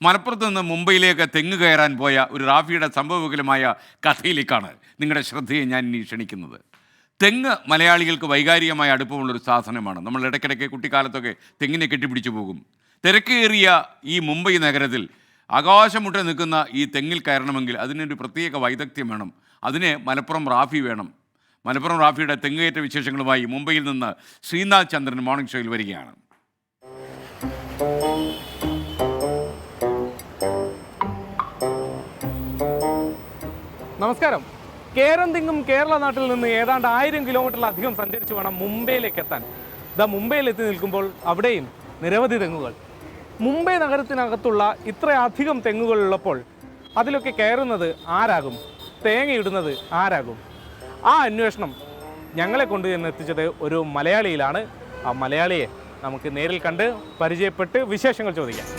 മലപ്പുറത്ത് നിന്ന് മുംബൈയിലേക്ക് തെങ്ങ് കയറാൻ പോയ ഒരു റാഫിയുടെ സംഭവവികലമായ കഥയിലേക്കാണ് നിങ്ങളുടെ ശ്രദ്ധയെ ഞാൻ ഇനി ക്ഷണിക്കുന്നത്. തെങ്ങ് മലയാളികൾക്ക് വൈകാരികമായ അടുപ്പമുള്ളൊരു സാധനമാണ്. നമ്മൾ ഇടയ്ക്കിടയ്ക്ക് കുട്ടിക്കാലത്തൊക്കെ തെങ്ങിനെ കെട്ടിപ്പിടിച്ചു പോകും. തിരക്കേറിയ ഈ മുംബൈ നഗരത്തിൽ ആകാശമുട്ട നിൽക്കുന്ന ഈ തെങ്ങിൽ കയറണമെങ്കിൽ അതിനൊരു പ്രത്യേക വൈദഗ്ധ്യം വേണം. അതിന് മലപ്പുറം റാഫി വേണം. മലപ്പുറം റാഫിയുടെ തെങ്ങേറ്റ വിശേഷങ്ങളുമായി മുംബൈയിൽ നിന്ന് ശ്രീനാഥ് ചന്ദ്രൻ മോർണിംഗ് ഷോയിൽ വരികയാണ്. നമസ്കാരം. കേരം തിങ്ങും കേരള നാട്ടിൽ നിന്ന് ഏതാണ്ട് 1000 കിലോമീറ്ററിലധികം സഞ്ചരിച്ച് വേണം മുംബൈയിലേക്ക് എത്താൻ. മുംബൈയിലെത്തി നിൽക്കുമ്പോൾ അവിടെയും നിരവധി തെങ്ങുകൾ. മുംബൈ നഗരത്തിനകത്തുള്ള ഇത്രയധികം തെങ്ങുകളുള്ളപ്പോൾ അതിലൊക്കെ കയറുന്നത് ആരാകും? തേങ്ങയിടുന്നത് ആരാകും? ആ അന്വേഷണം ഞങ്ങളെ കൊണ്ട് എന്ന് എത്തിച്ചത് ഒരു മലയാളിയിലാണ്. ആ മലയാളിയെ നമുക്ക് നേരിൽ കണ്ട് പരിചയപ്പെട്ട് വിശേഷങ്ങൾ ചോദിക്കാം.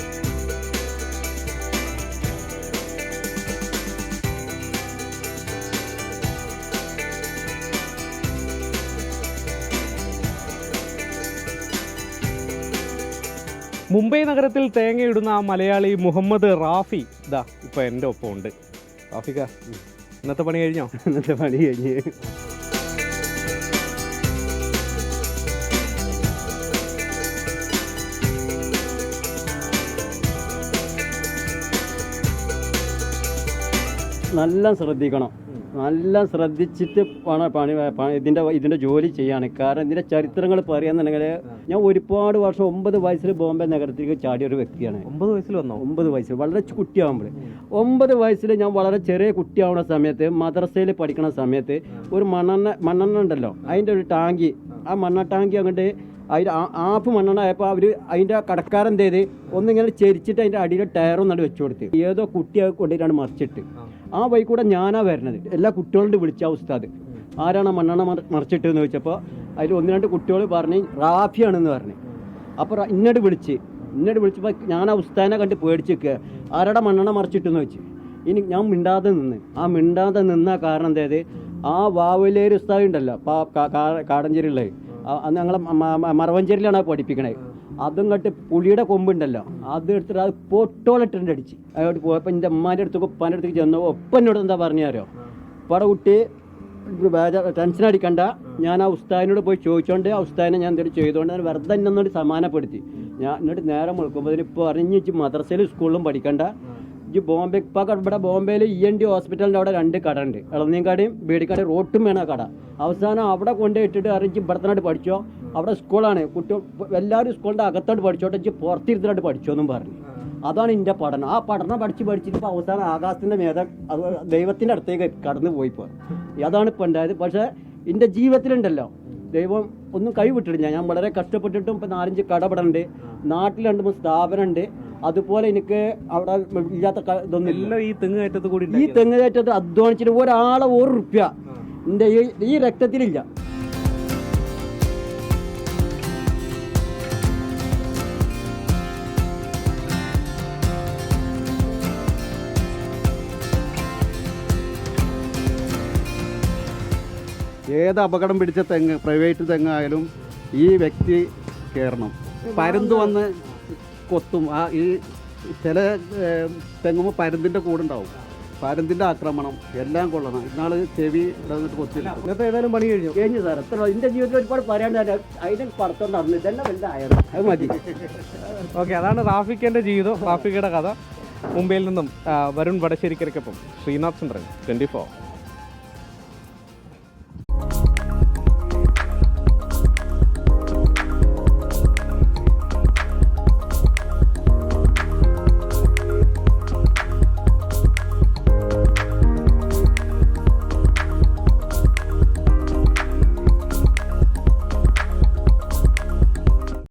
മുംബൈ നഗരത്തിൽ തേങ്ങയിടുന്ന ആ മലയാളി മുഹമ്മദ് റാഫി ഇപ്പോൾ എൻ്റെ ഒപ്പം ഉണ്ട്. റാഫിക്ക, ഇന്നത്തെ പണി കഴിഞ്ഞോ? ഇന്നത്തെ പണി കഴിഞ്ഞ് നല്ല ശ്രദ്ധിക്കണം. നല്ല ശ്രദ്ധിച്ചിട്ട് വേണം ഇതിൻ്റെ ജോലി ചെയ്യാണ്. കാരണം ഇതിൻ്റെ ചരിത്രങ്ങൾ പറയാന്നുണ്ടെങ്കിൽ ഞാൻ ഒരുപാട് വർഷം 9 വയസ്സിൽ ബോംബെ നഗരത്തിലേക്ക് ചാടിയ ഒരു വ്യക്തിയാണ്. 9 വയസ്സിൽ വന്നോ? 9 വയസ്സിൽ വളരെ കുട്ടിയാകുമ്പോൾ 9 വയസ്സിൽ ഞാൻ വളരെ ചെറിയ കുട്ടിയാവുന്ന സമയത്ത് മദ്രസയിൽ പഠിക്കുന്ന സമയത്ത് ഒരു മണ്ണെണ്ണ ഉണ്ടല്ലോ, അതിൻ്റെ ഒരു ടാങ്കി, ആ മണ്ണ ടാങ്കി അങ്ങോട്ട് അതിൻ്റെ ആപ്പ് മണ്ണെണ്ണ ആയപ്പോൾ അവർ അതിൻ്റെ കടക്കാരൻ എന്ത് ചെയ്ത് ഒന്നിങ്ങനെ ചെരിച്ചിട്ട് അതിൻ്റെ അടിയിൽ ടയറൊന്നാണ്ട് വെച്ചു കൊടുത്ത് ഏതോ കുട്ടിയെ കൊണ്ടിട്ടാണ് മറിച്ചിട്ട്. ആ വഴി കൂടെ ഞാനാ വരുന്നത്. എല്ലാ കുട്ടികളോട് വിളിച്ച ഉസ്താദ് ആരാണ് മണ്ണെണ്ണ മറിച്ചിട്ടെന്ന് ചോദിച്ചപ്പോൾ അതിൽ 1-2 കുട്ടികൾ പറഞ്ഞ് റാഫിയാണെന്ന് പറഞ്ഞു. അപ്പോൾ ഇന്നോട് വിളിച്ചപ്പോൾ ഞാൻ ആ ഉസ്താദിനെ കണ്ട് പേടിച്ച് നിൽക്കുക. ആരാടെ മണ്ണെണ്ണ മറിച്ചിട്ടെന്ന് ചോദിച്ചു. ഇനി ഞാൻ മിണ്ടാതെ നിന്ന കാരണം എന്തായത്, ആ വാവലേര് ഉസ്താദ് ഉണ്ടല്ലോ കാടഞ്ചേരിയുള്ളത്, അന്ന് ഞങ്ങളെ മറവഞ്ചേരിയിലാണ് പഠിപ്പിക്കണത്. അതും കട്ട് പുളിയുടെ കൊമ്പുണ്ടല്ലോ അത് എടുത്തിട്ട് അത് പൊട്ടോളിട്ടുണ്ട് അടിച്ച് അതോട്ട് പോയപ്പോൾ എൻ്റെ അമ്മാൻ്റെ അടുത്തേക്ക് ഉപ്പാൻ്റെ അടുത്തേക്ക് ചെന്നു. ഒപ്പം എന്നോട് എന്താ പറഞ്ഞാരോ, പട കുട്ടി ടെൻഷൻ അടിക്കണ്ട, ഞാൻ ആ ഉസ്താദിനോട് പോയി ചോദിച്ചോണ്ട് ആ ഉസ്താദിനെ ഞാൻ എന്തെങ്കിലും ചെയ്തുകൊണ്ട് ഞാൻ വെറുതെ എന്നോട് സമാനപ്പെടുത്തി. ഞാൻ എന്നിട്ട് നേരം മുഴുക്കുമ്പോൾ ഇപ്പോൾ അറിഞ്ഞിച്ച് മദ്രസയിലും സ്കൂളിലും പഠിക്കണ്ട, ഈ ബോംബെ ഇപ്പോൾ ഇവിടെ ബോംബെയിൽ ENT ഹോസ്പിറ്റലിൻ്റെ അവിടെ 2 കട ഉണ്ട്, ഇളനീങ്കാടയും ബീഡിക്കാടയും റോട്ടും വേണം കട. അവസാനം അവിടെ കൊണ്ടുപോയിട്ടിട്ട് അറിയിച്ച് ഇവിടത്തനായിട്ട് പഠിച്ചോ, അവിടെ സ്കൂളാണ്, എല്ലാവരും സ്കൂളിൻ്റെ അകത്തോട്ട് പഠിച്ചോട്ടെ, പുറത്തിരുത്തിനായിട്ട് പഠിച്ചോ എന്നും പറഞ്ഞു. അതാണ് എൻ്റെ പഠനം. ആ പഠനം പഠിച്ചിട്ട് ഇപ്പോൾ അവസാനം ആകാശത്തിൻ്റെ മേധ ദൈവത്തിൻ്റെ അടുത്തേക്ക് കടന്നു പോയിപ്പോൾ. അതാണ് ഇപ്പോൾ ഉണ്ടായത്. പക്ഷേ എൻ്റെ ജീവിതത്തിലുണ്ടല്ലോ ദൈവം ഒന്നും കൈവിട്ടിട്ടില്ല. ഞാൻ വളരെ കഷ്ടപ്പെട്ടിട്ടും ഇപ്പോൾ 4-5 കടപടമുണ്ട്, നാട്ടിൽ 2-3 സ്ഥാപനമുണ്ട്. അതുപോലെ എനിക്ക് അവിടെ ഇല്ലാത്ത ഇതൊന്നും ഇല്ല. ഈ തെങ്ങ് കയറ്റത്ത് കൂടി ഈ തെങ്ങ് കയറ്റത്ത് അധ്വാനിച്ചിട്ട് ഒരാളെ 1 റുപ്യ എൻ്റെ ഈ രക്തത്തിലില്ല. ഏത് അപകടം പിടിച്ച തെങ്ങ്, പ്രൈവറ്റ് തെങ്ങായാലും ഈ വ്യക്തി കയറണം. പരുന്ത് വന്ന് കൊത്തും. ഈ ചില തെങ്ങുമ്പോൾ പരുന്തിൻ്റെ കൂടുണ്ടാവും, പരുന്തിൻ്റെ ആക്രമണം എല്ലാം കൊള്ളണം. ഇന്നാൾ ചെവി ഇടന്നിട്ട് കൊത്തില്ല. ഇന്നത്തെ ഏതായാലും പണി കഴിഞ്ഞു സാർ. എത്ര എൻ്റെ ജീവിതത്തിൽ ഒരുപാട് പറയാണ്ട് അതിനെ പടത്തോണ്ട് നടന്നു. ഇതെല്ലാം വലുത് ആയത് അത് മതി. ഓക്കെ, അതാണ് റാഫിക്കൻ്റെ ജീവിതം, റാഫിക്കയുടെ കഥ. മുംബൈയിൽ നിന്നും വരുൺ വടശ്ശേരിക്കരയ്ക്കൊപ്പം ശ്രീനാഥ് ചന്ദ്രൻ, 24.